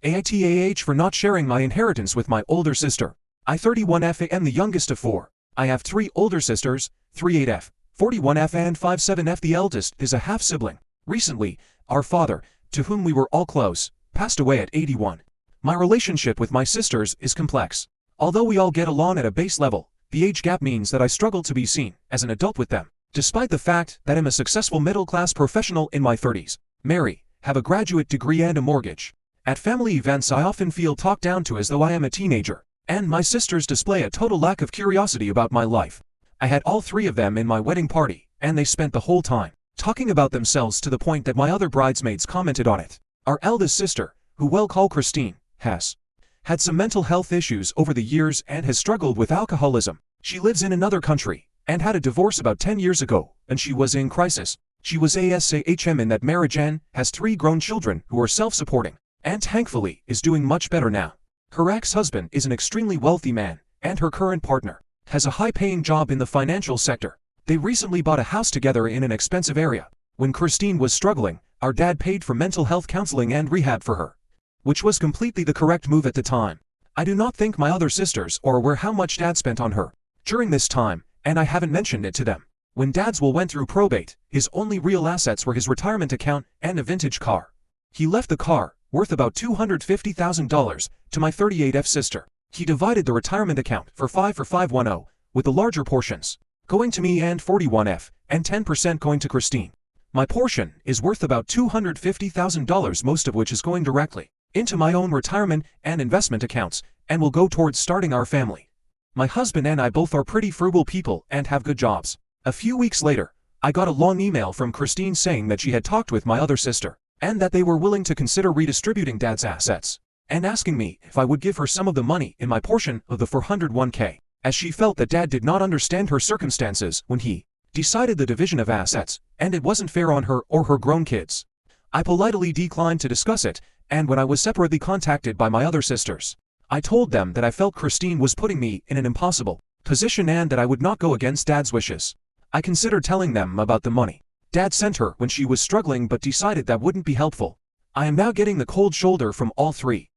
AITAH for not sharing my inheritance with my older sister. I 31F am the youngest of four. I have three older sisters, 38F, 41F and 57F. The eldest is a half-sibling. Recently, our father, to whom we were all close, passed away at 81. My relationship with my sisters is complex. Although we all get along at a base level, the age gap means that I struggle to be seen as an adult with them, despite the fact that I'm a successful middle-class professional in my 30s, marry, have a graduate degree and a mortgage. At family events I often feel talked down to as though I am a teenager, and my sisters display a total lack of curiosity about my life. I had all three of them in my wedding party, and they spent the whole time talking about themselves to the point that my other bridesmaids commented on it. Our eldest sister, who we'll call Christine, has had some mental health issues over the years and has struggled with alcoholism. She lives in another country and had a divorce about 10 years ago, and she was in crisis. She was ASAHM in that marriage and has 3 grown children who are self-supporting, and thankfully is doing much better now. Her ex-husband is an extremely wealthy man, and her current partner has a high-paying job in the financial sector. They recently bought a house together in an expensive area. When Christine was struggling, our dad paid for mental health counseling and rehab for her, which was completely the correct move at the time. I do not think my other sisters are aware how much dad spent on her during this time, and I haven't mentioned it to them. When dad's will went through probate, his only real assets were his retirement account and a vintage car. He left the car, worth about $250,000, to my 38F sister. He divided the retirement account for 510, with the larger portions going to me and 41F, and 10% going to Christine. My portion is worth about $250,000, most of which is going directly into my own retirement and investment accounts, and will go towards starting our family. My husband and I both are pretty frugal people and have good jobs. A few weeks later, I got a long email from Christine saying that she had talked with my other sister, and that they were willing to consider redistributing dad's assets, and asking me if I would give her some of the money in my portion of the 401k, as she felt that dad did not understand her circumstances when he decided the division of assets, and it wasn't fair on her or her grown kids. I politely declined to discuss it, and when I was separately contacted by my other sisters, I told them that I felt Christine was putting me in an impossible position and that I would not go against dad's wishes. I considered telling them about the money dad sent her when she was struggling but decided that wouldn't be helpful. I am now getting the cold shoulder from all three.